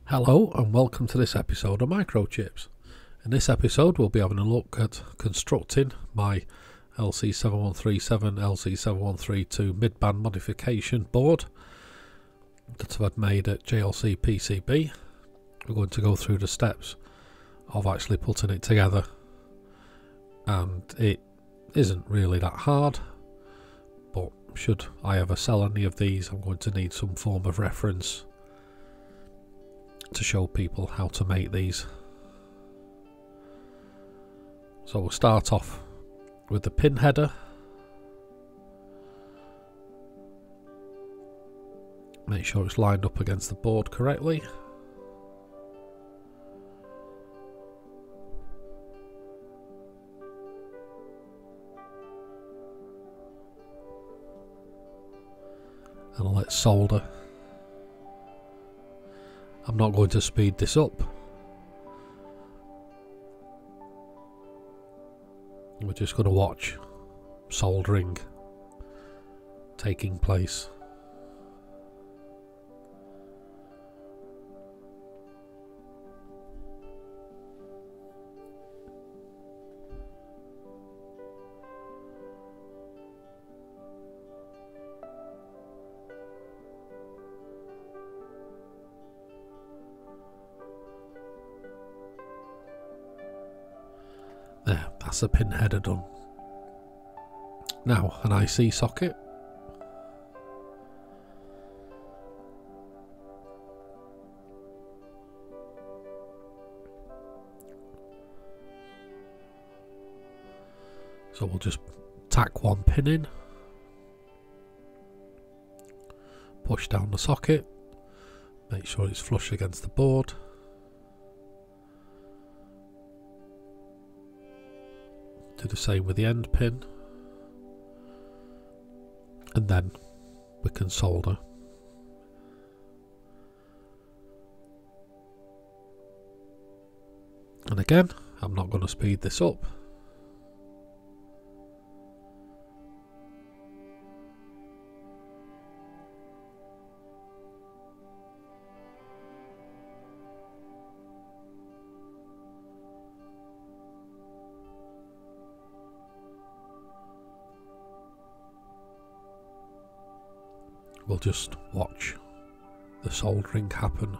Hello and welcome to this episode of Microchips. In this episode we'll be having a look at constructing my LC7137, LC7132 mid-band modification board that I've made at JLC PCB. We're going to go through the steps of actually putting it together, and it isn't really that hard, but should I ever sell any of these I'm going to need some form of reference to show people how to make these. So we'll start off with the pin header. Make sure it's lined up against the board correctly. And let's solder. I'm not going to speed this up. We're just going to watch soldering taking place. There, that's the pin header done. Now an IC socket. So we'll just tack one pin in, push down the socket, make sure it's flush against the board. Do the same with the end pin, and then we can solder. And again, I'm not going to speed this up. We'll just watch the soldering happen.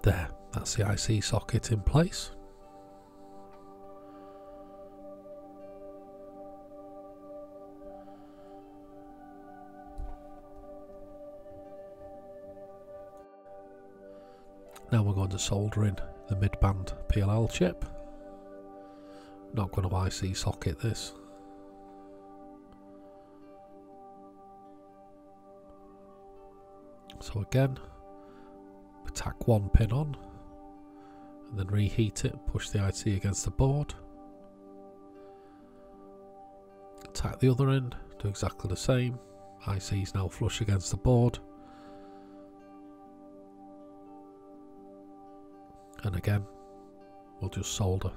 There, that's the IC socket in place. Now we're going to solder in the mid-band PLL chip. Not going to IC socket this. So again, we tack one pin on and then reheat it, push the IC against the board. Tack the other end, do exactly the same. IC is now flush against the board. And again, we'll just solder.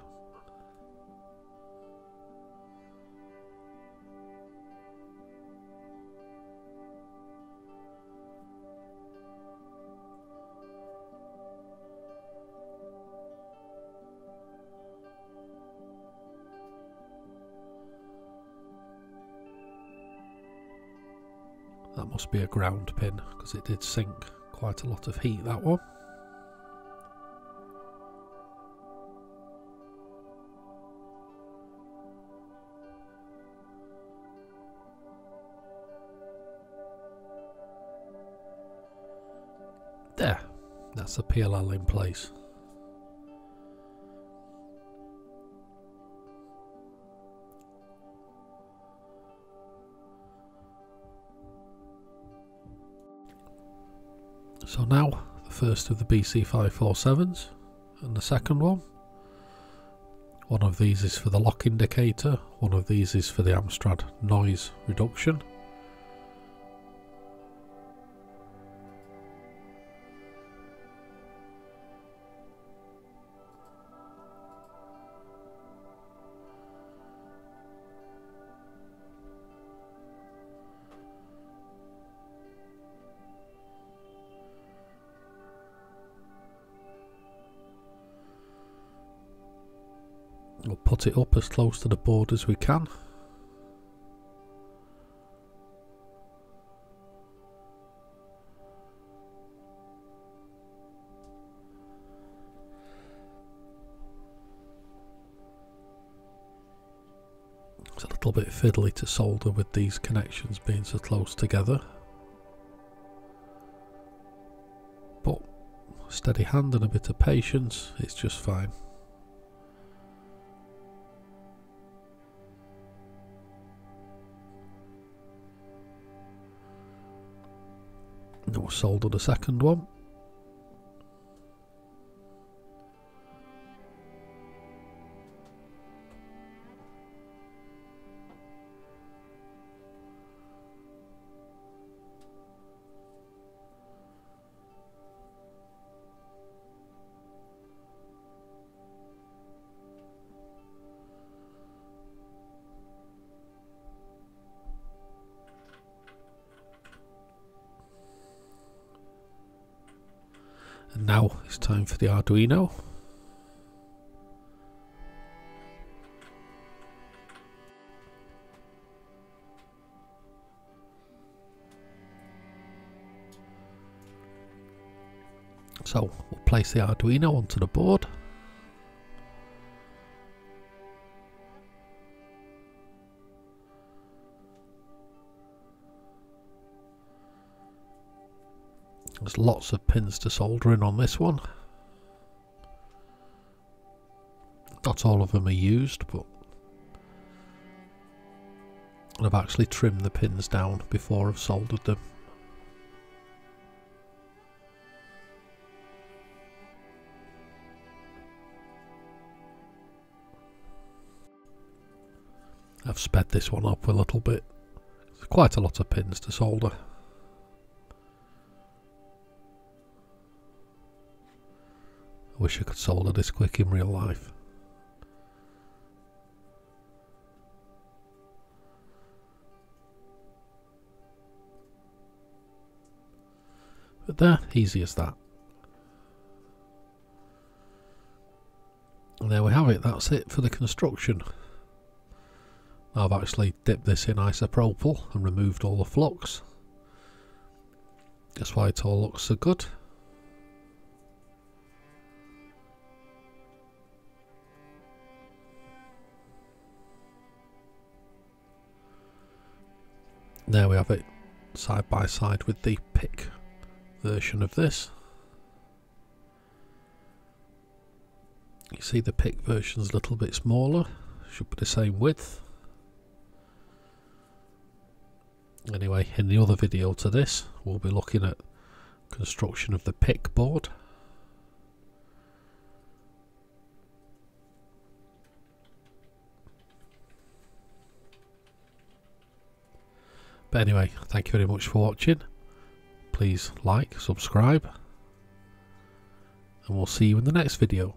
That must be a ground pin because it did sink quite a lot of heat, that one. There, that's the PLL in place. So now, the first of the BC547s and the second one. One of these is for the lock indicator, one of these is for the Amstrad noise reduction. We'll put it up as close to the board as we can. It's a little bit fiddly to solder with these connections being so close together, but steady hand and a bit of patience, it's just fine. Now we'll solder the second one. And now it's time for the Arduino. So we'll place the Arduino onto the board. There's lots of pins to solder in on this one. Not all of them are used, but I've actually trimmed the pins down before I've soldered them. I've sped this one up a little bit. There's quite a lot of pins to solder. I wish I could solder this quick in real life. But there, easy as that. And there we have it, that's it for the construction. I've actually dipped this in isopropyl and removed all the flux. That's why it all looks so good. There we have it, side by side with the PIC version of this. You see the PIC version's a little bit smaller, should be the same width. Anyway, in the other video to this, we'll be looking at construction of the PIC board. But anyway, thank you very much for watching. Please like, subscribe, and we'll see you in the next video.